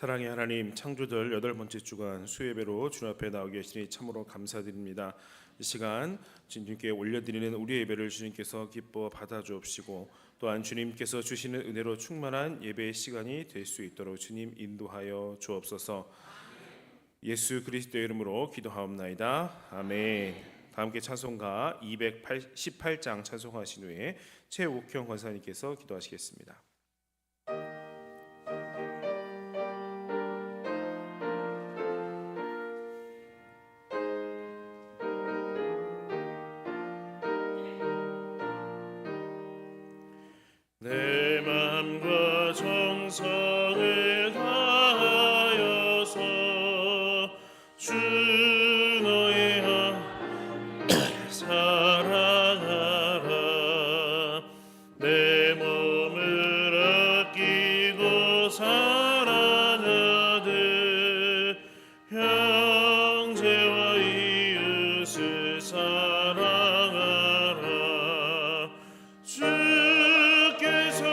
사랑의 하나님, 창조절 8번째 주간 수요예배로 주님 앞에 나오게 하시니 참으로 감사드립니다. 이 시간 주님께 올려드리는 우리 예배를 주님께서 기뻐 받아주옵시고, 또한 주님께서 주시는 은혜로 충만한 예배의 시간이 될 수 있도록 주님 인도하여 주옵소서. 예수 그리스도의 이름으로 기도하옵나이다. 아멘. 다 함께 찬송가 218장 찬송하신 후에 최옥형 권사님께서 기도하시겠습니다. 내 맘과 정성을 다하여서 주 너의 사랑하라. 내 몸을 아끼고 사랑하듯 형제와 이웃을 사랑하라. 주께서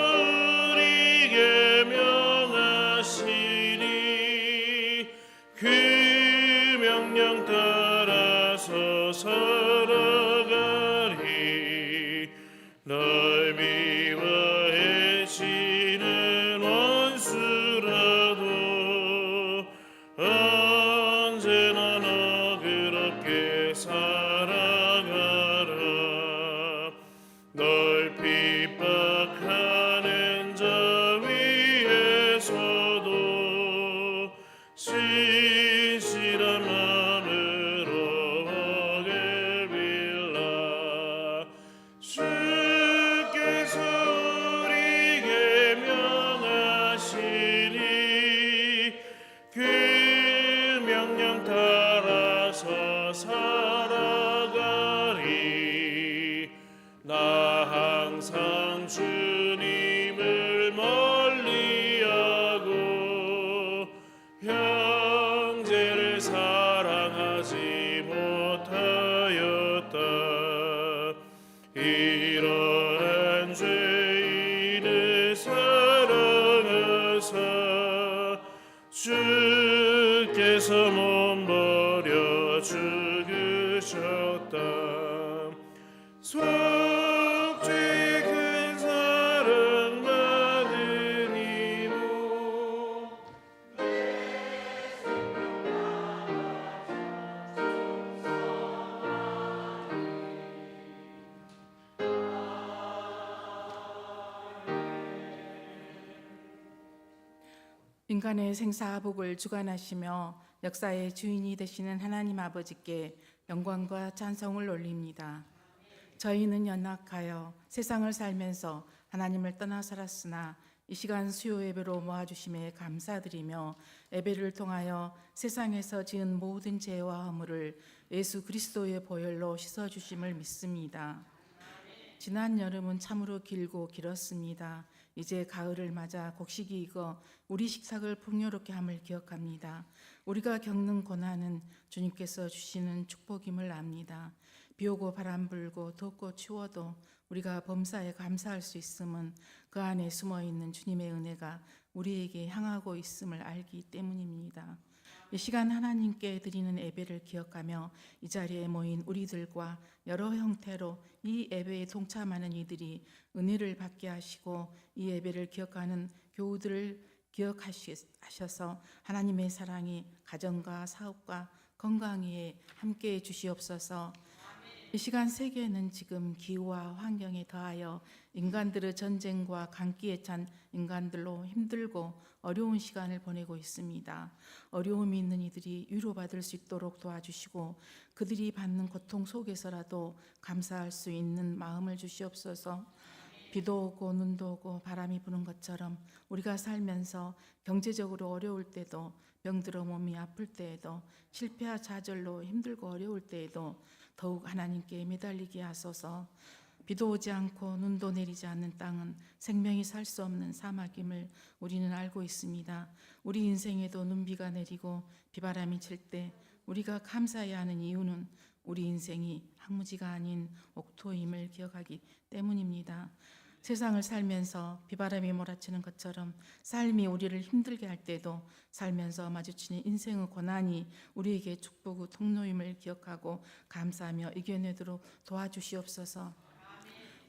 우리에게 명하시니 그 명령 따라서 살아가리. 널 미워해지는 원수라도 언제나 너그럽게 사랑하라. 널 핍박하는 자 위에서도 진실한 마음으로 어길 빌라. 주께서 우리에게 명하시니 그 명령 따라서 살아가리. 나 항상 주님을 멀리하고 형제를 사랑하지 못하였다. 이러한 죄인을 사랑하사 주께서 몸버려 죽으셨다. 속죄 큰 사랑 받으니모. 인간의 생사복을 주관하시며 역사의 주인이 되시는 하나님 아버지께 영광과 찬송을 올립니다. 저희는 연약하여 세상을 살면서 하나님을 떠나 살았으나 이 시간 수요 예배로 모아주심에 감사드리며 예배를 통하여 세상에서 지은 모든 죄와 허물을 예수 그리스도의 보혈로 씻어주심을 믿습니다. 지난 여름은 참으로 길고 길었습니다. 이제 가을을 맞아 곡식이 익어 우리 식탁을 풍요롭게 함을 기억합니다. 우리가 겪는 고난은 주님께서 주시는 축복임을 압니다. 비오고 바람 불고 덥고 추워도 우리가 범사에 감사할 수 있음은 그 안에 숨어있는 주님의 은혜가 우리에게 향하고 있음을 알기 때문입니다. 이 시간 하나님께 드리는 예배를 기억하며 이 자리에 모인 우리들과 여러 형태로 이 예배에 동참하는 이들이 은혜를 받게 하시고 이 예배를 기억하는 교우들을 기억하셔서 하나님의 사랑이 가정과 사업과 건강에 함께해 주시옵소서. 이 시간 세계는 지금 기후와 환경에 더하여 인간들의 전쟁과 강기에 찬 인간들로 힘들고 어려운 시간을 보내고 있습니다. 어려움이 있는 이들이 위로받을 수 있도록 도와주시고 그들이 받는 고통 속에서라도 감사할 수 있는 마음을 주시옵소서. 비도 오고 눈도 오고 바람이 부는 것처럼 우리가 살면서 경제적으로 어려울 때도, 병들어 몸이 아플 때에도, 실패와 좌절로 힘들고 어려울 때에도 더욱 하나님께 매달리게 하소서. 비도 오지 않고 눈도 내리지 않는 땅은 생명이 살 수 없는 사막임을 우리는 알고 있습니다. 우리 인생에도 눈비가 내리고 비바람이 칠 때 우리가 감사해야 하는 이유는 우리 인생이 황무지가 아닌 옥토임을 기억하기 때문입니다. 세상을 살면서 비바람이 몰아치는 것처럼 삶이 우리를 힘들게 할 때도 살면서 마주치는 인생의 고난이 우리에게 축복의 통로임을 기억하고 감사하며 이겨내도록 도와주시옵소서.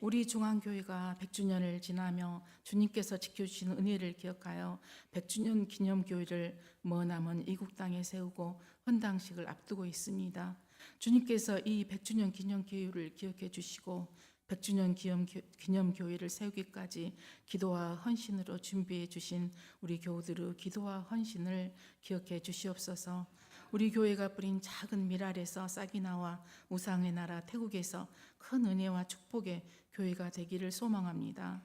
우리 중앙교회가 100주년을 지나며 주님께서 지켜주시는 은혜를 기억하여 100주년 기념교회를 머나먼 이국 땅에 세우고 헌당식을 앞두고 있습니다. 주님께서 이 100주년 기념교회를 기억해 주시고 100주년 기념교회를 세우기까지 기도와 헌신으로 준비해 주신 우리 교우들의 기도와 헌신을 기억해 주시옵소서. 우리 교회가 뿌린 작은 밀알에서 싹이 나와 우상의 나라 태국에서 큰 은혜와 축복의 교회가 되기를 소망합니다.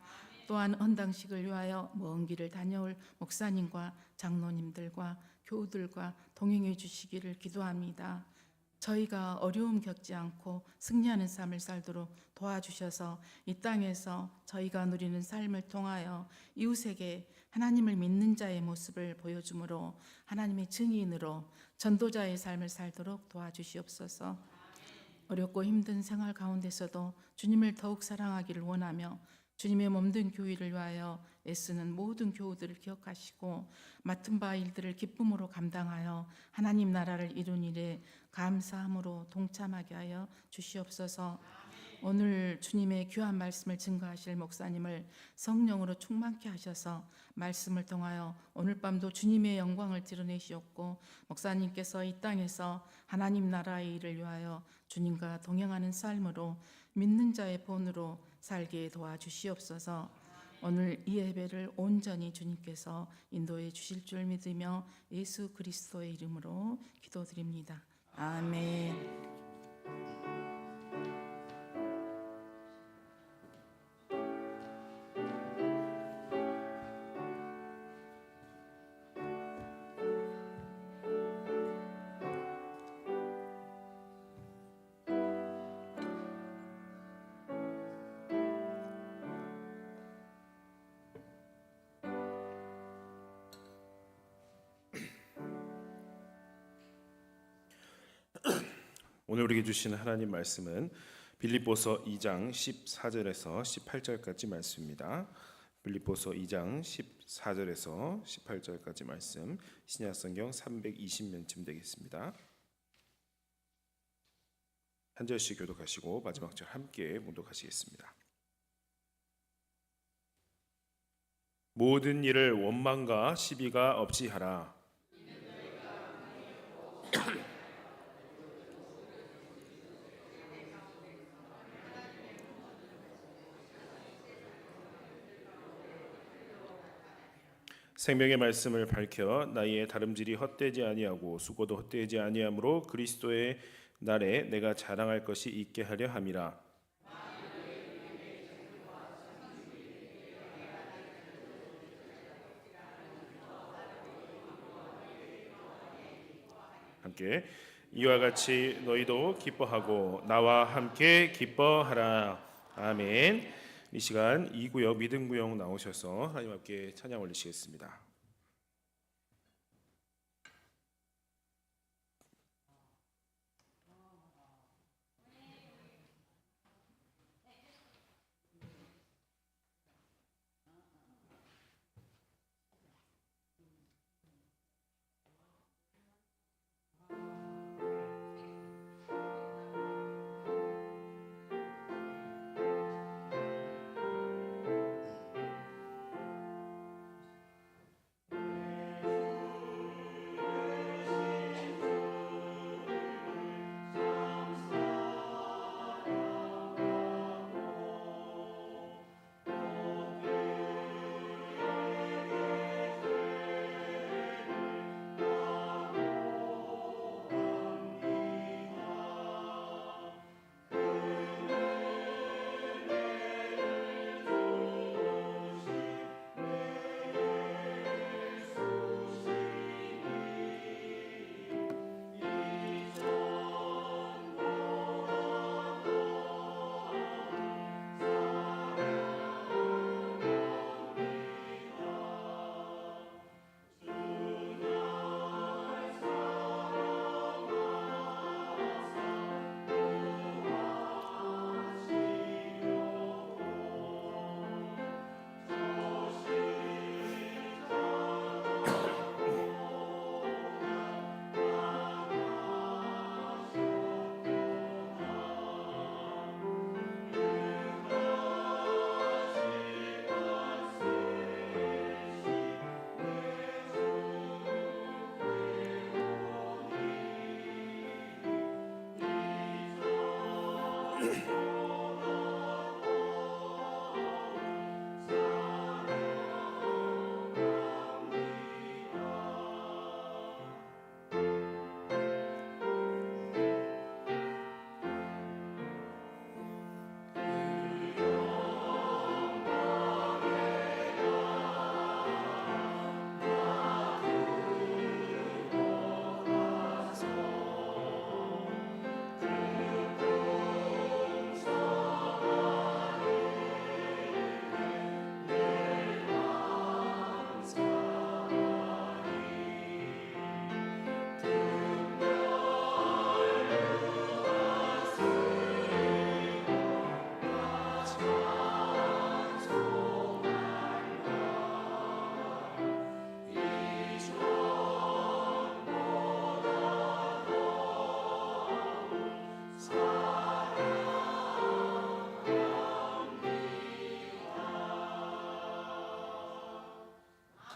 또한 헌당식을 위하여 먼 길을 다녀올 목사님과 장로님들과 교우들과 동행해 주시기를 기도합니다. 저희가 어려움 겪지 않고 승리하는 삶을 살도록 도와주셔서 이 땅에서 저희가 누리는 삶을 통하여 이웃에게 하나님을 믿는 자의 모습을 보여주므로 하나님의 증인으로 전도자의 삶을 살도록 도와주시옵소서. 어렵고 힘든 생활 가운데서도 주님을 더욱 사랑하기를 원하며 주님의 몸된 교회를 위하여 애쓰는 모든 교우들을 기억하시고 맡은 바 일들을 기쁨으로 감당하여 하나님 나라를 이룬 일에 감사함으로 동참하게 하여 주시옵소서. 오늘 주님의 귀한 말씀을 증거하실 목사님을 성령으로 충만케 하셔서 말씀을 통하여 오늘 밤도 주님의 영광을 드러내시옵고 목사님께서 이 땅에서 하나님 나라의 일을 위하여 주님과 동행하는 삶으로 믿는 자의 본으로 살게 도와주시옵소서. 오늘 이 예배를 온전히 주님께서 인도해 주실 줄 믿으며 예수 그리스도의 이름으로 기도드립니다. 아멘. 오늘 우리에게 주시는 하나님 말씀은 빌립보서 2장 14절에서 18절까지 말씀입니다. 빌립보서 2장 14절에서 18절까지 말씀, 신약성경 320면쯤 되겠습니다. 한 절씩 교독하시고 마지막 절 함께 묵독하시겠습니다. 모든 일을 원망과 시비가 없이 하라. 생명의 말씀을 밝혀 나의 다름질이 헛되지 아니하고 수고도 헛되지 아니하므로 그리스도의 날에 내가 자랑할 것이 있게 하려 함이라. 함께 이와 같이 너희도 기뻐하고 나와 함께 기뻐하라. 아멘. 이 시간 2구역 믿음구역 나오셔서 하나님 앞에 찬양 올리시겠습니다.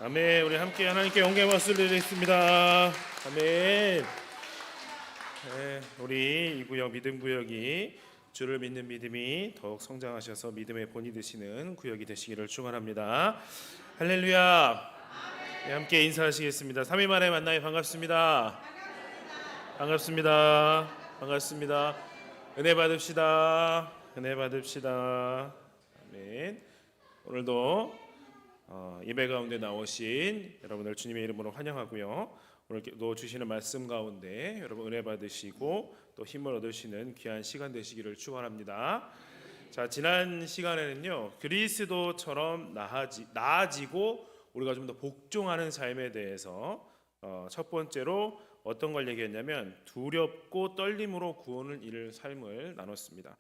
아멘. 우리 함께 하나님께 영광의 박수를 드리겠습니다. 아멘. 네, 우리 이 구역 믿음 구역이 주를 믿는 믿음이 더욱 성장하셔서 믿음의 본이 되시는 구역이 되시기를 축원합니다. 할렐루야. 네, 함께 인사하시겠습니다. 3일 만에 만나니 반갑습니다. 반갑습니다. 반갑습니다. 은혜 받읍시다. 은혜 받읍시다. 아멘. 오늘도 예배 가운데 나오신 여러분들 주님의 이름으로 환영하고요. 오늘도 주시는 말씀 가운데 여러분 은혜 받으시고 또 힘을 얻으시는 귀한 시간 되시기를 축원합니다. 자, 지난 시간에는요, 그리스도처럼 나아지고 우리가 좀 더 복종하는 삶에 대해서 첫 번째로 어떤 걸 얘기했냐면 두렵고 떨림으로 구원을 이룰 삶을 나눴습니다.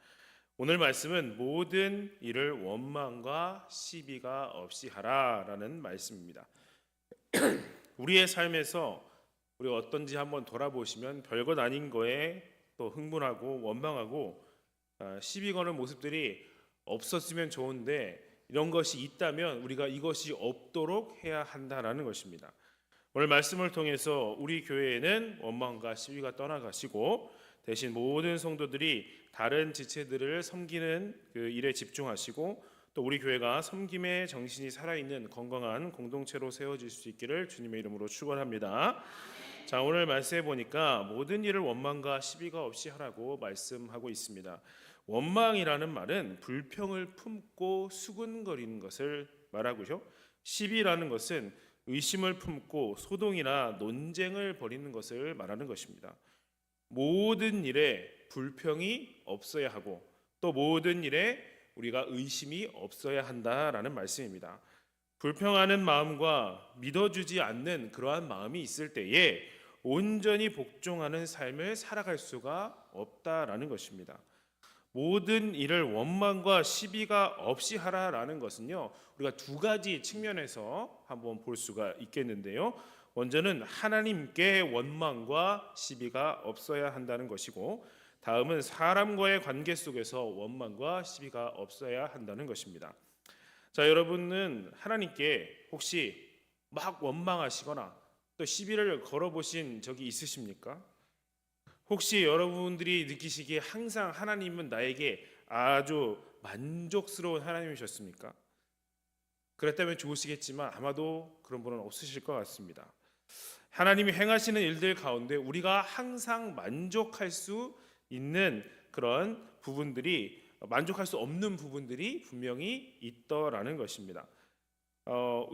오늘 말씀은 모든 일을 원망과 시비가 없이 하라라는 말씀입니다. 우리의 삶에서 우리가 어떤지 한번 돌아보시면 별것 아닌 거에 또 흥분하고 원망하고 시비 거는 모습들이 없었으면 좋은데 이런 것이 있다면 우리가 이것이 없도록 해야 한다라는 것입니다. 오늘 말씀을 통해서 우리 교회에는 원망과 시비가 떠나가시고 대신 모든 성도들이 다른 지체들을 섬기는 그 일에 집중하시고 또 우리 교회가 섬김의 정신이 살아있는 건강한 공동체로 세워질 수 있기를 주님의 이름으로 축원합니다. 자, 오늘 말씀해 보니까 모든 일을 원망과 시비가 없이 하라고 말씀하고 있습니다. 원망이라는 말은 불평을 품고 수군거리는 것을 말하고요. 시비라는 것은 의심을 품고 소동이나 논쟁을 벌이는 것을 말하는 것입니다. 모든 일에 불평이 없어야 하고 또 모든 일에 우리가 의심이 없어야 한다라는 말씀입니다. 불평하는 마음과 믿어주지 않는 그러한 마음이 있을 때에 온전히 복종하는 삶을 살아갈 수가 없다라는 것입니다. 모든 일을 원망과 시비가 없이 하라라는 것은요, 우리가 두 가지 측면에서 한번 볼 수가 있겠는데요. 먼저는 하나님께 원망과 시비가 없어야 한다는 것이고, 다음은 사람과의 관계 속에서 원망과 시비가 없어야 한다는 것입니다. 자, 여러분은 하나님께 혹시 막 원망하시거나 또 시비를 걸어보신 적이 있으십니까? 혹시 여러분들이 느끼시기에 항상 하나님은 나에게 아주 만족스러운 하나님이셨습니까? 그랬다면 좋으시겠지만 아마도 그런 분은 없으실 것 같습니다. 하나님이 행하시는 일들 가운데 우리가 항상 만족할 수 있는 그런 부분들이, 만족할 수 없는 부분들이 분명히 있더라는 것입니다.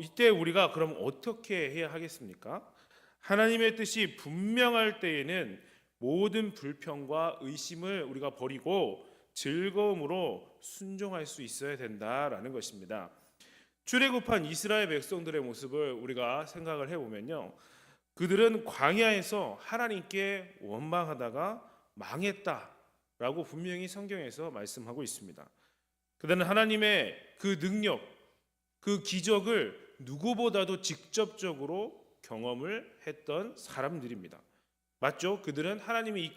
이때 우리가 그럼 어떻게 해야 하겠습니까? 하나님의 뜻이 분명할 때에는 모든 불평과 의심을 우리가 버리고 즐거움으로 순종할 수 있어야 된다라는 것입니다. 출애굽한 이스라엘 백성들의 모습을 우리가 생각을 해보면요, 그들은 광야에서 하나님께 원망하다가 망했다라고 분명히 성경에서 말씀하고 있습니다. 그들은 하나님의 그 능력, 그 기적을 누구보다도 직접적으로 경험을 했던 사람들입니다. 맞죠? 그들은 하나님의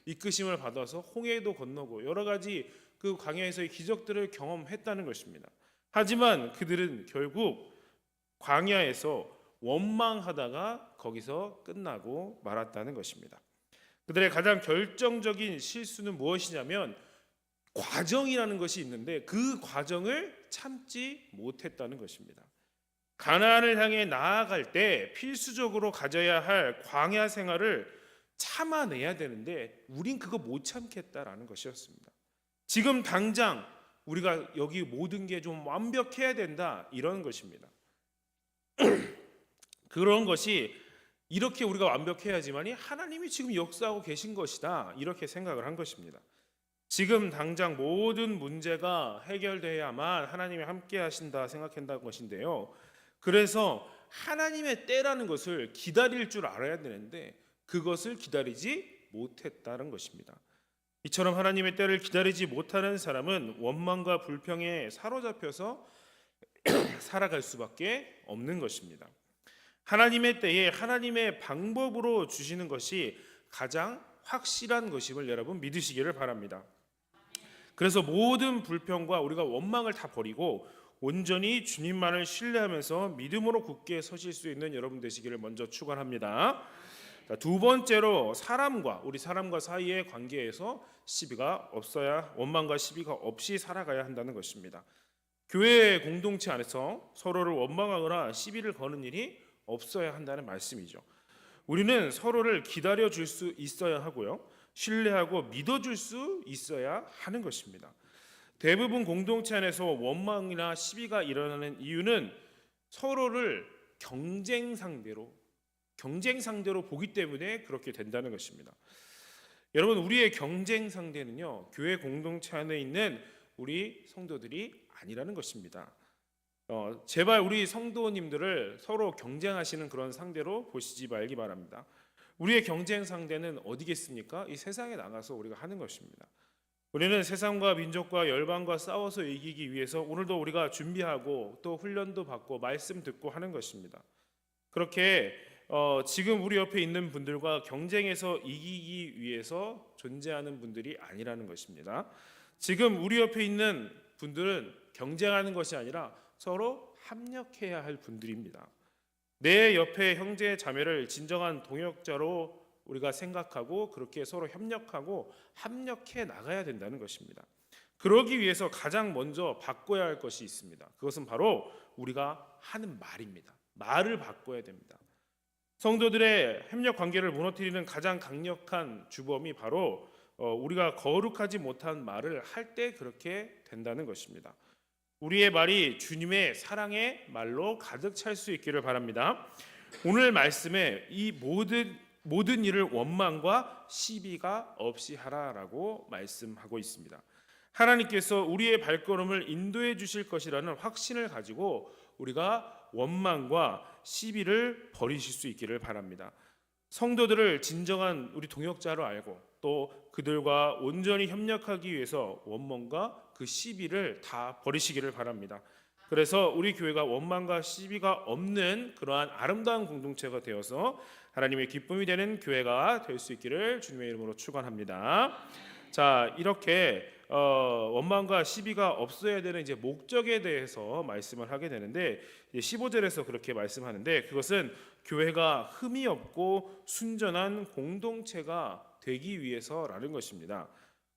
이끄심을 받아서 홍해도 건너고 여러 가지 그 광야에서의 기적들을 경험했다는 것입니다. 하지만 그들은 결국 광야에서 원망하다가 거기서 끝나고 말았다는 것입니다. 그들의 가장 결정적인 실수는 무엇이냐면 과정이라는 것이 있는데 그 과정을 참지 못했다는 것입니다. 가나안을 향해 나아갈 때 필수적으로 가져야 할 광야 생활을 참아내야 되는데 우린 그거 못 참겠다라는 것이었습니다. 지금 당장 우리가 여기 모든 게 좀 완벽해야 된다 이런 것입니다. 그런 것이 이렇게 우리가 완벽해야지만이 하나님이 지금 역사하고 계신 것이다 이렇게 생각을 한 것입니다. 지금 당장 모든 문제가 해결돼야만 하나님이 함께 하신다 생각한다는 것인데요. 그래서 하나님의 때라는 것을 기다릴 줄 알아야 되는데 그것을 기다리지 못했다는 것입니다. 이처럼 하나님의 때를 기다리지 못하는 사람은 원망과 불평에 사로잡혀서 살아갈 수밖에 없는 것입니다. 하나님의 때에 하나님의 방법으로 주시는 것이 가장 확실한 것임을 여러분 믿으시기를 바랍니다. 그래서 모든 불평과 우리가 원망을 다 버리고 온전히 주님만을 신뢰하면서 믿음으로 굳게 서실 수 있는 여러분 되시기를 먼저 축원합니다. 두 번째로 우리 사람과 사이의 관계에서 시비가 없어야, 원망과 시비가 없이 살아가야 한다는 것입니다. 교회 공동체 안에서 서로를 원망하거나 시비를 거는 일이 없어야 한다는 말씀이죠. 우리는 서로를 기다려 줄 수 있어야 하고요, 신뢰하고 믿어줄 수 있어야 하는 것입니다. 대부분 공동체 안에서 원망이나 시비가 일어나는 이유는 서로를 경쟁 상대로 보기 때문에 그렇게 된다는 것입니다. 여러분, 우리의 경쟁 상대는요, 교회 공동체 안에 있는 우리 성도들이 아니라는 것입니다. 제발 우리 성도님들을 서로 경쟁하시는 그런 상대로 보시지 말기 바랍니다. 우리의 경쟁 상대는 어디겠습니까? 이 세상에 나가서 우리가 하는 것입니다. 우리는 세상과 민족과 열방과 싸워서 이기기 위해서 오늘도 우리가 준비하고 또 훈련도 받고 말씀 듣고 하는 것입니다. 그렇게 지금 우리 옆에 있는 분들과 경쟁해서 이기기 위해서 존재하는 분들이 아니라는 것입니다. 지금 우리 옆에 있는 분들은 경쟁하는 것이 아니라 서로 합력해야 할 분들입니다. 내 옆에 형제 자매를 진정한 동역자로 우리가 생각하고 그렇게 서로 협력하고 합력해 나가야 된다는 것입니다. 그러기 위해서 가장 먼저 바꿔야 할 것이 있습니다. 그것은 바로 우리가 하는 말입니다. 말을 바꿔야 됩니다. 성도들의 협력 관계를 무너뜨리는 가장 강력한 주범이 바로 우리가 거룩하지 못한 말을 할 때 그렇게 된다는 것입니다. 우리의 말이 주님의 사랑의 말로 가득 찰 수 있기를 바랍니다. 오늘 말씀에 이 모든 일을 원망과 시비가 없이 하라라고 말씀하고 있습니다. 하나님께서 우리의 발걸음을 인도해 주실 것이라는 확신을 가지고 우리가 원망과 시비를 버리실 수 있기를 바랍니다. 성도들을 진정한 우리 동역자로 알고 또 그들과 온전히 협력하기 위해서 원망과 그 시비를 다 버리시기를 바랍니다. 그래서 우리 교회가 원망과 시비가 없는 그러한 아름다운 공동체가 되어서 하나님의 기쁨이 되는 교회가 될 수 있기를 주님의 이름으로 축원합니다. 자, 이렇게 원망과 시비가 없어야 되는 이제 목적에 대해서 말씀을 하게 되는데 15절에서 그렇게 말씀하는데 그것은 교회가 흠이 없고 순전한 공동체가 되기 위해서라는 것입니다.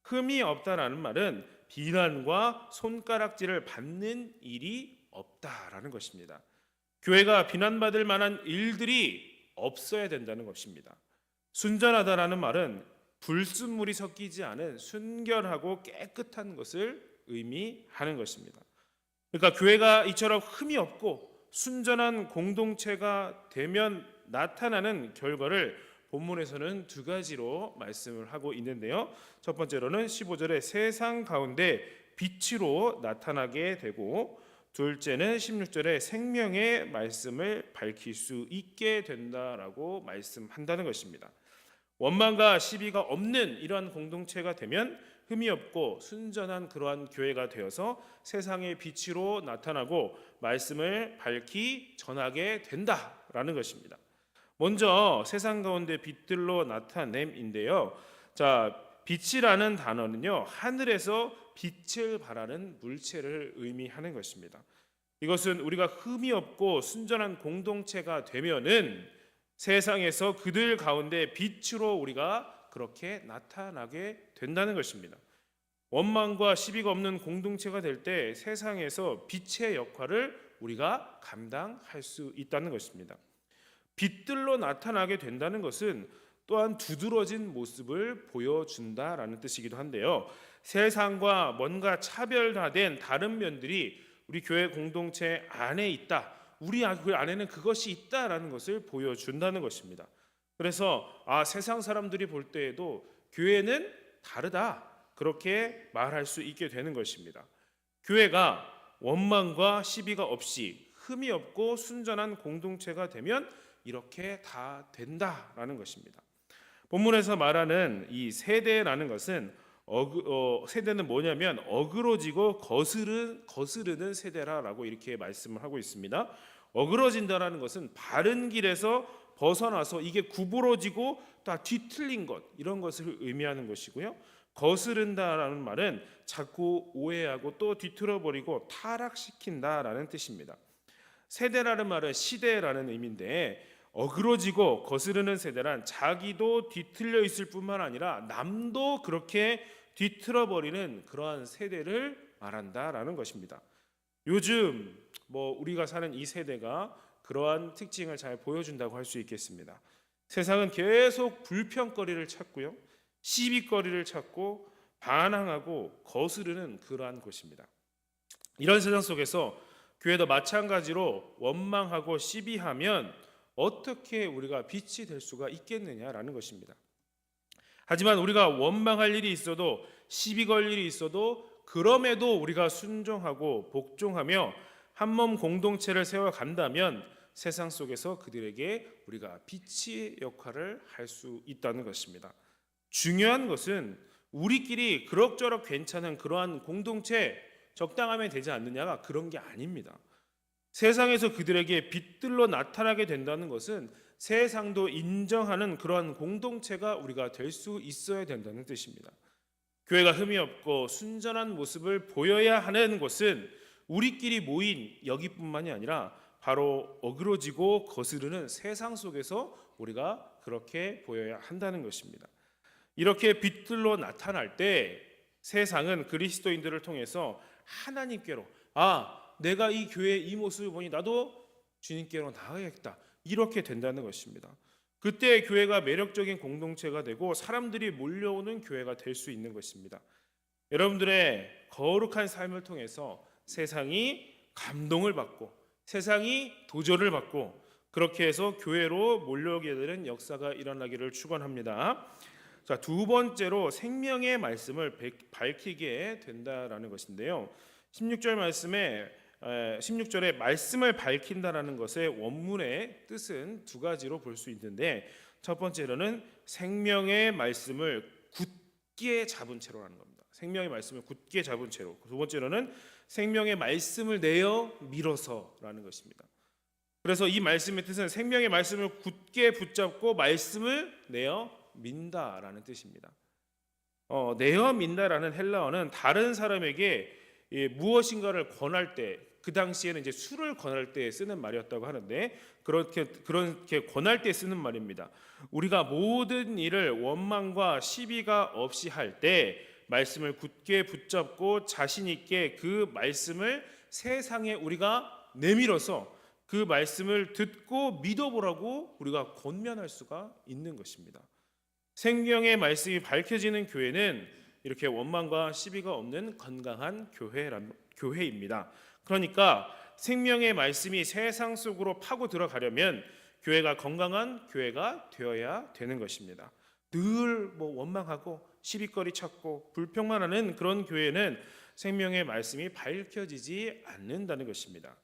흠이 없다라는 말은 비난과 손가락질을 받는 일이 없다라는 것입니다. 교회가 비난받을 만한 일들이 없어야 된다는 것입니다. 순전하다라는 말은 불순물이 섞이지 않은 순결하고 깨끗한 것을 의미하는 것입니다. 그러니까 교회가 이처럼 흠이 없고 순전한 공동체가 되면 나타나는 결과를 본문에서는 두 가지로 말씀을 하고 있는데요. 첫 번째로는 15절에 세상 가운데 빛으로 나타나게 되고, 둘째는 16절에 생명의 말씀을 밝힐 수 있게 된다라고 말씀한다는 것입니다. 원망과 시비가 없는 이러한 공동체가 되면 흠이 없고 순전한 그러한 교회가 되어서 세상의 빛으로 나타나고 말씀을 밝히 전하게 된다라는 것입니다. 먼저 세상 가운데 빛들로 나타냄인데요. 자, 빛이라는 단어는요, 하늘에서 빛을 발하는 물체를 의미하는 것입니다. 이것은 우리가 흠이 없고 순전한 공동체가 되면은 세상에서 그들 가운데 빛으로 우리가 그렇게 나타나게 된다는 것입니다. 원망과 시비가 없는 공동체가 될 때 세상에서 빛의 역할을 우리가 감당할 수 있다는 것입니다. 빛들로 나타나게 된다는 것은 또한 두드러진 모습을 보여준다라는 뜻이기도 한데요. 세상과 뭔가 차별화된 다른 면들이 우리 교회 공동체 안에 있다. 우리 그 안에는 그것이 있다라는 것을 보여준다는 것입니다. 그래서 세상 사람들이 볼 때에도 교회는 다르다. 그렇게 말할 수 있게 되는 것입니다. 교회가 원망과 시비가 없이 흠이 없고 순전한 공동체가 되면 이렇게 다 된다라는 것입니다. 본문에서 말하는 이 세대라는 것은 세대는 뭐냐면 어그러지고 거스르는 세대라고 이렇게 말씀을 하고 있습니다. 어그러진다라는 것은 바른 길에서 벗어나서 이게 구부러지고 다 뒤틀린 것, 이런 것을 의미하는 것이고요. 거스른다라는 말은 자꾸 오해하고 또 뒤틀어버리고 타락시킨다라는 뜻입니다. 세대라는 말은 시대라는 의미인데, 어그러지고 거스르는 세대란 자기도 뒤틀려 있을 뿐만 아니라 남도 그렇게 뒤틀어버리는 그러한 세대를 말한다라는 것입니다. 요즘 우리가 사는 이 세대가 그러한 특징을 잘 보여준다고 할 수 있겠습니다. 세상은 계속 불평거리를 찾고요, 시비거리를 찾고 반항하고 거스르는 그러한 것입니다. 이런 세상 속에서 교회도 마찬가지로 원망하고 시비하면 어떻게 우리가 빛이 될 수가 있겠느냐라는 것입니다. 하지만 우리가 원망할 일이 있어도 시비 걸 일이 있어도 그럼에도 우리가 순종하고 복종하며 한몸 공동체를 세워간다면 세상 속에서 그들에게 우리가 빛의 역할을 할 수 있다는 것입니다. 중요한 것은 우리끼리 그럭저럭 괜찮은 그러한 공동체 적당하면 되지 않느냐가 그런 게 아닙니다. 세상에서 그들에게 빛들로 나타나게 된다는 것은 세상도 인정하는 그러한 공동체가 우리가 될 수 있어야 된다는 뜻입니다. 교회가 흠이 없고 순전한 모습을 보여야 하는 곳은 우리끼리 모인 여기뿐만이 아니라 바로 어그러지고 거스르는 세상 속에서 우리가 그렇게 보여야 한다는 것입니다. 이렇게 빛들로 나타날 때 세상은 그리스도인들을 통해서 하나님께로, 내가 이 교회의 이 모습을 보니 나도 주님께로 나아야겠다, 이렇게 된다는 것입니다. 그때 교회가 매력적인 공동체가 되고 사람들이 몰려오는 교회가 될 수 있는 것입니다. 여러분들의 거룩한 삶을 통해서 세상이 감동을 받고 세상이 도전을 받고 그렇게 해서 교회로 몰려오게 되는 역사가 일어나기를 축원합니다. 자, 두 번째로 생명의 말씀을 밝히게 된다라는 것인데요. 16절에 말씀을 밝힌다라는 것의 원문의 뜻은 두 가지로 볼 수 있는데, 첫 번째로는 생명의 말씀을 굳게 잡은 채로라는 겁니다. 생명의 말씀을 굳게 잡은 채로. 두 번째로는 생명의 말씀을 내어 밀어서라는 것입니다. 그래서 이 말씀의 뜻은 생명의 말씀을 굳게 붙잡고 말씀을 내어 민다라는 뜻입니다. 내어 민다라는 헬라어는 다른 사람에게 무엇인가를 권할 때, 그 당시에는 이제 술을 권할 때 쓰는 말이었다고 하는데, 그렇게 권할 때 쓰는 말입니다. 우리가 모든 일을 원망과 시비가 없이 할 때 말씀을 굳게 붙잡고 자신 있게 그 말씀을 세상에 우리가 내밀어서 그 말씀을 듣고 믿어보라고 우리가 권면할 수가 있는 것입니다. 생명의 말씀이 밝혀지는 교회는 이렇게 원망과 시비가 없는 건강한 교회입니다. 그러니까 생명의 말씀이 세상 속으로 파고 들어가려면 교회가 건강한 교회가 되어야 되는 것입니다. 늘 원망하고 시비거리 찾고 불평만 하는 그런 교회는 생명의 말씀이 밝혀지지 않는다는 것입니다.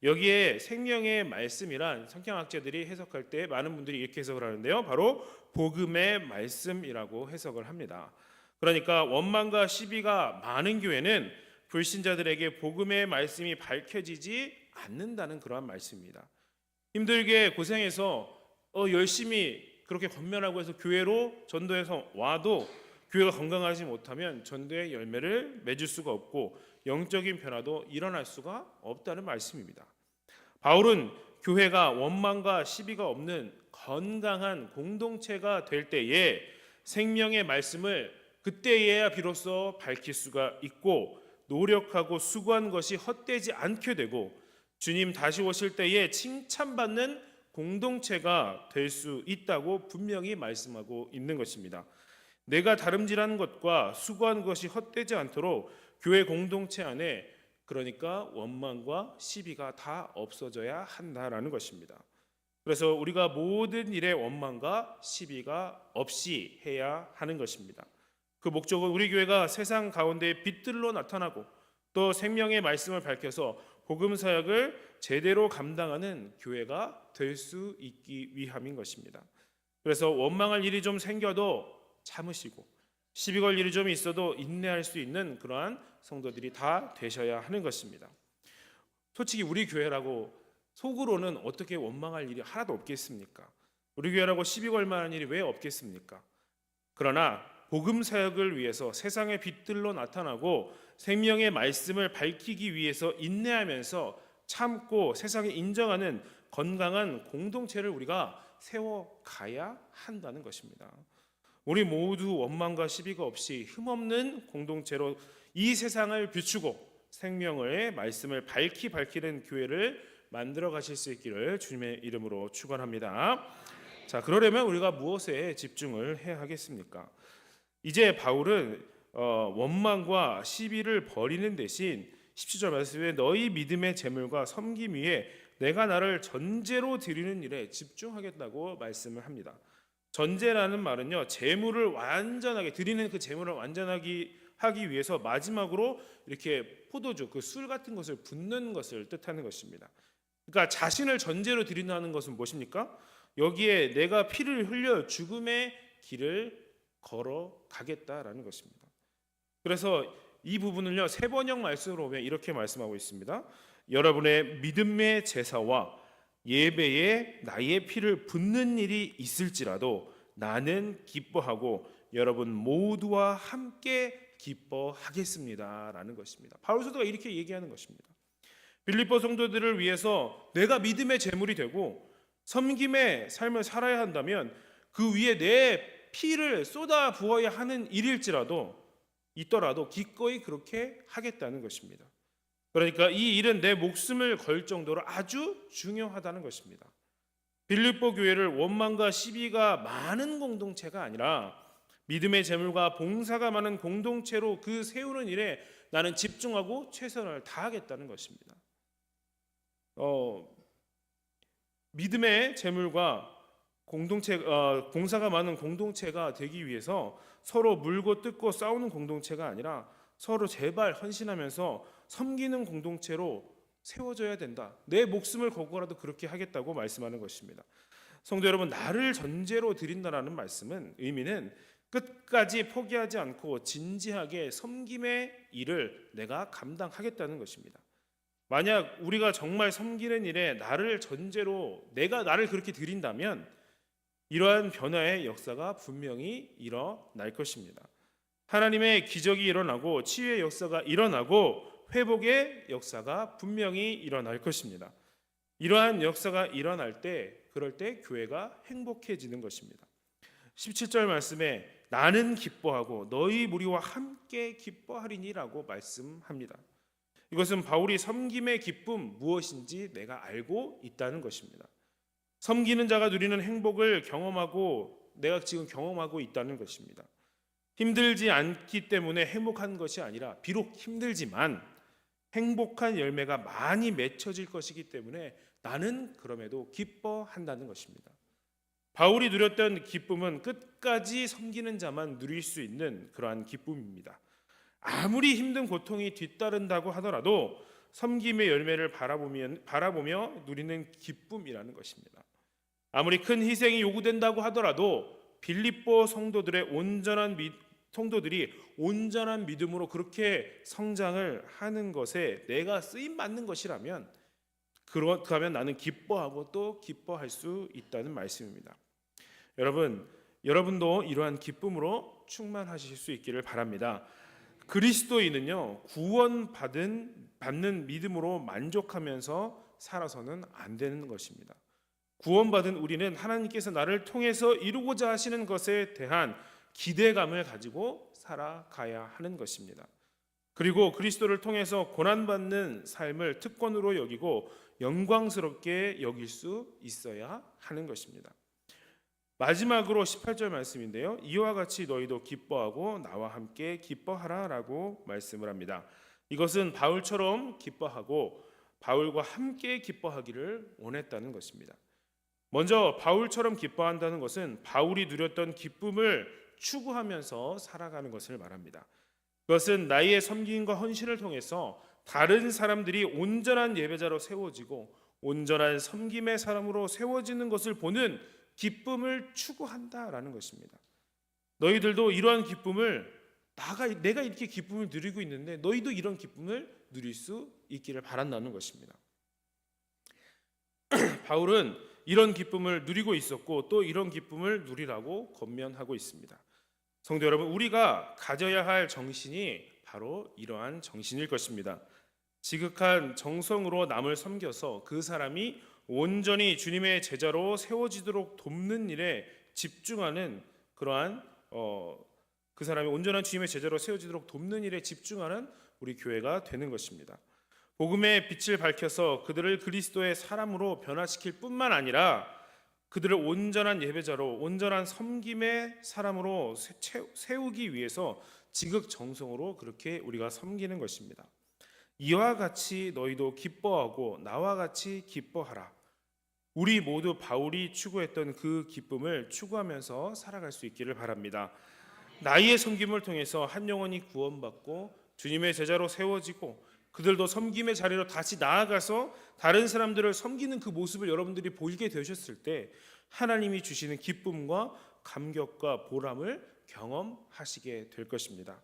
여기에 생명의 말씀이란 성경학자들이 해석할 때 많은 분들이 이렇게 해석을 하는데요, 바로 복음의 말씀이라고 해석을 합니다. 그러니까 원망과 시비가 많은 교회는 불신자들에게 복음의 말씀이 밝혀지지 않는다는 그러한 말씀입니다. 힘들게 고생해서 열심히 그렇게 권면하고 해서 교회로 전도해서 와도 교회가 건강하지 못하면 전도의 열매를 맺을 수가 없고 영적인 변화도 일어날 수가 없다는 말씀입니다. 바울은 교회가 원망과 시비가 없는 건강한 공동체가 될 때에 생명의 말씀을 그때에야 비로소 밝힐 수가 있고 노력하고 수고한 것이 헛되지 않게 되고 주님 다시 오실 때에 칭찬받는 공동체가 될 수 있다고 분명히 말씀하고 있는 것입니다. 내가 다름질한 것과 수고한 것이 헛되지 않도록 교회 공동체 안에 그러니까 원망과 시비가 다 없어져야 한다라는 것입니다. 그래서 우리가 모든 일에 원망과 시비가 없이 해야 하는 것입니다. 그 목적은 우리 교회가 세상 가운데 빛들로 나타나고 또 생명의 말씀을 밝혀서 복음 사역을 제대로 감당하는 교회가 될 수 있기 위함인 것입니다. 그래서 원망할 일이 좀 생겨도 참으시고 시비 걸 일이 좀 있어도 인내할 수 있는 그러한 성도들이 다 되셔야 하는 것입니다. 솔직히 우리 교회라고 속으로는 어떻게 원망할 일이 하나도 없겠습니까? 우리 교회라고 시비 걸 만한 일이 왜 없겠습니까? 그러나 복음 사역을 위해서 세상의 빛들로 나타나고 생명의 말씀을 밝히기 위해서 인내하면서 참고 세상에 인정하는 건강한 공동체를 우리가 세워가야 한다는 것입니다. 우리 모두 원망과 시비가 없이 흠없는 공동체로 이 세상을 비추고 생명의 말씀을 밝히는 교회를 만들어 가실 수 있기를 주님의 이름으로 축원합니다. 자, 그러려면 우리가 무엇에 집중을 해야 하겠습니까? 이제 바울은 원망과 시비를 버리는 대신 17절 말씀에 너희 믿음의 재물과 섬김 위에 내가 나를 전제로 드리는 일에 집중하겠다고 말씀을 합니다. 전제라는 말은요, 재물을 완전하게 드리는 그 재물을 완전하게 하기 위해서 마지막으로 이렇게 포도주, 그 술 같은 것을 붓는 것을 뜻하는 것입니다. 그러니까 자신을 전제로 드린다는 것은 무엇입니까? 여기에 내가 피를 흘려 죽음의 길을 걸어가겠다라는 것입니다. 그래서 이 부분을요, 세번역 말씀으로 보면 이렇게 말씀하고 있습니다. 여러분의 믿음의 제사와 예배에 나의 피를 붓는 일이 있을지라도 나는 기뻐하고 여러분 모두와 함께 기뻐하겠습니다 라는 것입니다. 바울 사도가 이렇게 얘기하는 것입니다. 빌립보 성도들을 위해서 내가 믿음의 제물이 되고 섬김의 삶을 살아야 한다면 그 위에 내 피를 쏟아 부어야 하는 일일지라도 있더라도 기꺼이 그렇게 하겠다는 것입니다. 그러니까 이 일은 내 목숨을 걸 정도로 아주 중요하다는 것입니다. 빌립보 교회를 원망과 시비가 많은 공동체가 아니라 믿음의 재물과 봉사가 많은 공동체로 그 세우는 일에 나는 집중하고 최선을 다하겠다는 것입니다. 믿음의 재물과 봉사가 많은 공동체가 되기 위해서 서로 물고 뜯고 싸우는 공동체가 아니라 서로 제발 헌신하면서 섬기는 공동체로 세워져야 된다. 내 목숨을 걸고라도 그렇게 하겠다고 말씀하는 것입니다. 성도 여러분, 나를 전제로 드린다라는 말씀은 의미는 끝까지 포기하지 않고 진지하게 섬김의 일을 내가 감당하겠다는 것입니다. 만약 우리가 정말 섬기는 일에 나를 전제로 내가 나를 그렇게 드린다면 이러한 변화의 역사가 분명히 일어날 것입니다. 하나님의 기적이 일어나고 치유의 역사가 일어나고 회복의 역사가 분명히 일어날 것입니다. 이러한 역사가 일어날 때 그럴 때 교회가 행복해지는 것입니다. 17절 말씀에 나는 기뻐하고 너희 무리와 함께 기뻐하리니라고 말씀합니다. 이것은 바울이 섬김의 기쁨 무엇인지 내가 알고 있다는 것입니다. 섬기는 자가 누리는 행복을 경험하고 내가 지금 경험하고 있다는 것입니다. 힘들지 않기 때문에 행복한 것이 아니라 비록 힘들지만 행복한 열매가 많이 맺혀질 것이기 때문에 나는 그럼에도 기뻐한다는 것입니다. 바울이 누렸던 기쁨은 끝까지 섬기는 자만 누릴 수 있는 그러한 기쁨입니다. 아무리 힘든 고통이 뒤따른다고 하더라도 섬김의 열매를 바라보며 누리는 기쁨이라는 것입니다. 아무리 큰 희생이 요구된다고 하더라도 빌립보 성도들이 온전한 믿음으로 그렇게 성장을 하는 것에 내가 쓰임 받는 것이라면 그러면 나는 기뻐하고 또 기뻐할 수 있다는 말씀입니다. 여러분도 이러한 기쁨으로 충만하실 수 있기를 바랍니다. 그리스도인은요, 구원받는 믿음으로 만족하면서 살아서는 안 되는 것입니다. 구원받은 우리는 하나님께서 나를 통해서 이루고자 하시는 것에 대한 기대감을 가지고 살아가야 하는 것입니다. 그리고 그리스도를 통해서 고난받는 삶을 특권으로 여기고 영광스럽게 여길 수 있어야 하는 것입니다. 마지막으로 18절 말씀인데요. 이와 같이 너희도 기뻐하고 나와 함께 기뻐하라 라고 말씀을 합니다. 이것은 바울처럼 기뻐하고 바울과 함께 기뻐하기를 원했다는 것입니다. 먼저 바울처럼 기뻐한다는 것은 바울이 누렸던 기쁨을 추구하면서 살아가는 것을 말합니다. 그것은 나의 섬김과 헌신을 통해서 다른 사람들이 온전한 예배자로 세워지고 온전한 섬김의 사람으로 세워지는 것을 보는 기쁨을 추구한다라는 것입니다. 너희들도 이러한 기쁨을 내가 이렇게 기쁨을 누리고 있는데 너희도 이런 기쁨을 누릴 수 있기를 바란다는 것입니다. 바울은 이런 기쁨을 누리고 있었고 또 이런 기쁨을 누리라고 권면하고 있습니다. 성도 여러분, 우리가 가져야 할 정신이 바로 이러한 정신일 것입니다. 지극한 정성으로 남을 섬겨서 그 사람이 온전히 주님의 제자로 세워지도록 돕는 일에 집중하는 그러한 그 사람이 온전한 주님의 제자로 세워지도록 돕는 일에 집중하는 우리 교회가 되는 것입니다. 복음의 빛을 밝혀서 그들을 그리스도의 사람으로 변화시킬 뿐만 아니라 그들을 온전한 예배자로 온전한 섬김의 사람으로 세우기 위해서 지극정성으로 그렇게 우리가 섬기는 것입니다. 이와 같이 너희도 기뻐하고 나와 같이 기뻐하라. 우리 모두 바울이 추구했던 그 기쁨을 추구하면서 살아갈 수 있기를 바랍니다. 나의 섬김을 통해서 한 영혼이 구원받고 주님의 제자로 세워지고 그들도 섬김의 자리로 다시 나아가서 다른 사람들을 섬기는 그 모습을 여러분들이 보이게 되셨을 때 하나님이 주시는 기쁨과 감격과 보람을 경험하시게 될 것입니다.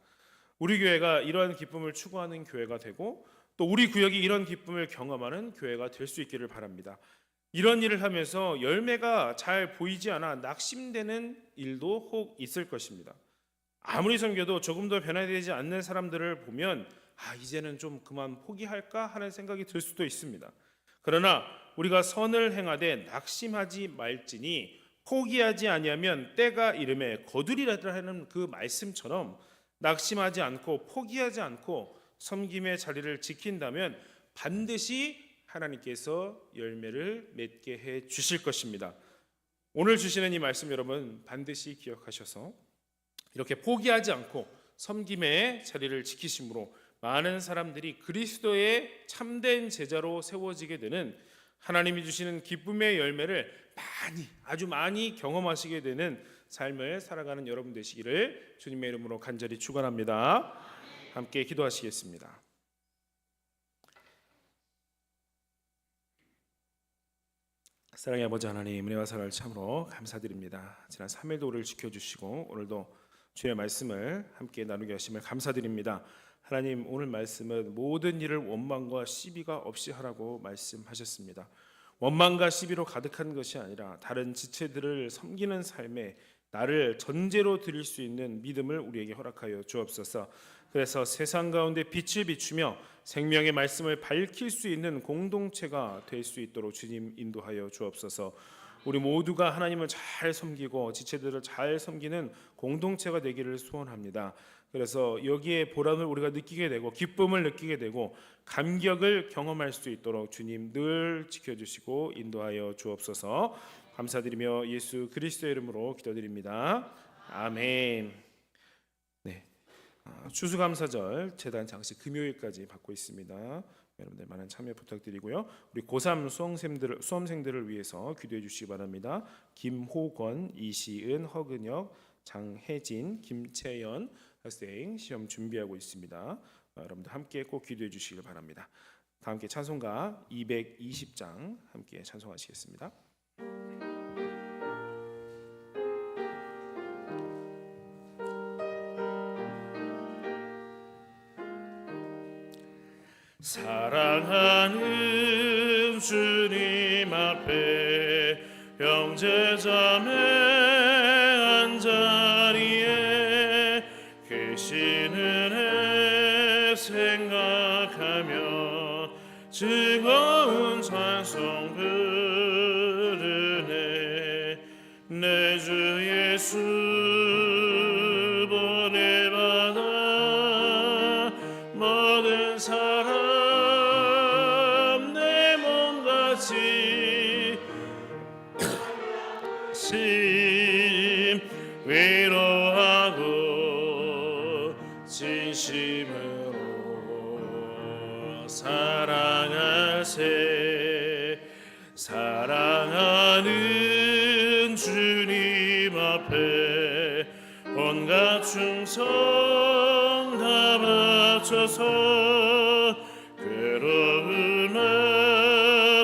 우리 교회가 이러한 기쁨을 추구하는 교회가 되고 또 우리 구역이 이런 기쁨을 경험하는 교회가 될 수 있기를 바랍니다. 이런 일을 하면서 열매가 잘 보이지 않아 낙심되는 일도 혹 있을 것입니다. 아무리 섬겨도 조금 더 변화되지 않는 사람들을 보면 이제는 좀 그만 포기할까 하는 생각이 들 수도 있습니다. 그러나 우리가 선을 행하되 낙심하지 말지니 포기하지 아니하면 때가 이름에 거두리라 하는 그 말씀처럼 낙심하지 않고 포기하지 않고 섬김의 자리를 지킨다면 반드시 하나님께서 열매를 맺게 해 주실 것입니다. 오늘 주시는 이 말씀 여러분 반드시 기억하셔서 이렇게 포기하지 않고 섬김의 자리를 지키심으로 많은 사람들이 그리스도의 참된 제자로 세워지게 되는 하나님이 주시는 기쁨의 열매를 아주 많이 경험하시게 되는 삶을 살아가는 여러분 되시기를 주님의 이름으로 간절히 축원합니다. 함께 기도하시겠습니다. 사랑의 아버지 하나님, 은혜와 사랑을 참으로 감사드립니다. 지난 3일도 우리를 지켜주시고 오늘도 주의 말씀을 함께 나누게 하심을 감사드립니다. 하나님, 오늘 말씀은 모든 일을 원망과 시비가 없이 하라고 말씀하셨습니다. 원망과 시비로 가득한 것이 아니라 다른 지체들을 섬기는 삶에 나를 전제로 드릴 수 있는 믿음을 우리에게 허락하여 주옵소서. 그래서 세상 가운데 빛을 비추며 생명의 말씀을 밝힐 수 있는 공동체가 될 수 있도록 주님 인도하여 주옵소서. 우리 모두가 하나님을 잘 섬기고 지체들을 잘 섬기는 공동체가 되기를 소원합니다. 그래서 여기에 보람을 우리가 느끼게 되고 기쁨을 느끼게 되고 감격을 경험할 수 있도록 주님 늘 지켜주시고 인도하여 주옵소서. 감사드리며 예수 그리스도의 이름으로 기도드립니다. 아멘. 네, 추수감사절 제단 장식 금요일까지 받고 있습니다. 여러분들 많은 참여 부탁드리고요. 우리 고3 수험생들을 위해서 기도해 주시기 바랍니다. 김호권, 이시은, 허근혁, 장혜진, 김채연 학생 시험 준비하고 있습니다. 여러분들 함께 꼭 기도해 주시길 바랍니다. 다 함께 찬송가 220장 함께 찬송하시겠습니다. 사랑하는 주님 앞에 형제자매 한자리에 계시는 애 생각하며 즐거운 찬송 부르네. 내 주 예수 진심으로 사랑하세. 사랑하는 주님 앞에 온갖 충성 다 바쳐서 괴로우나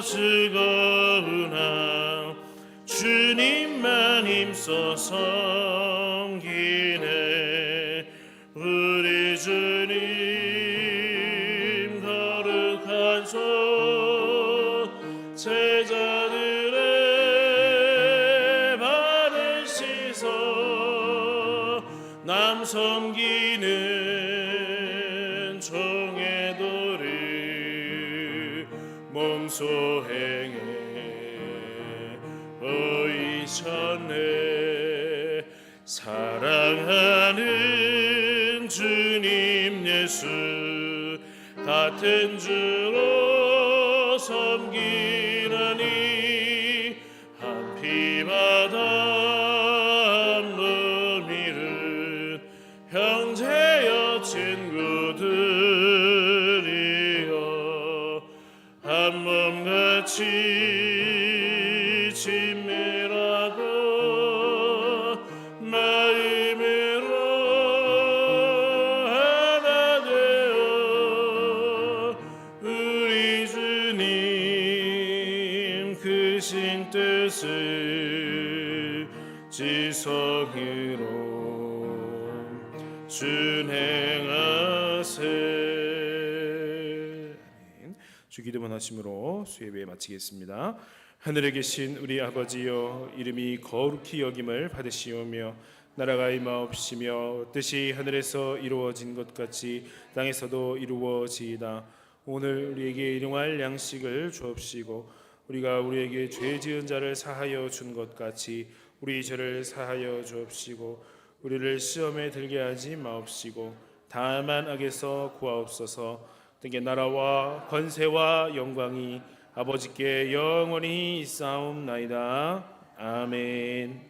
즐거우나 주님만 힘써 섬기네. 우리 주님 거룩한 손 제자들의 발을 씻어 남 섬기는 종의 도를 몸소 행해 보이셨네. 사랑하는 주님 예수 같은 주로 섬기나니 한 피바다 한 몸 이룬 형제여 친구들이여 한 몸같이 친밀하고 마음으로 하나 되어 우리 주님 크신 뜻을 지성으로 준행하세. 주 기도만 하심으로 수예배 마치겠습니다. 하늘에 계신 우리 아버지여, 이름이 거룩히 여김을 받으시오며 나라가 임하옵시며 뜻이 하늘에서 이루어진 것 같이 땅에서도 이루어지이다. 오늘 우리에게 일용할 양식을 주옵시고 우리가 우리에게 죄 지은 자를 사하여 준 것 같이 우리 죄를 사하여 주옵시고 우리를 시험에 들게 하지 마옵시고 다만 악에서 구하옵소서. 때에 나라와 권세와 영광이 아버지께 영원히 있사옵나이다. 아멘.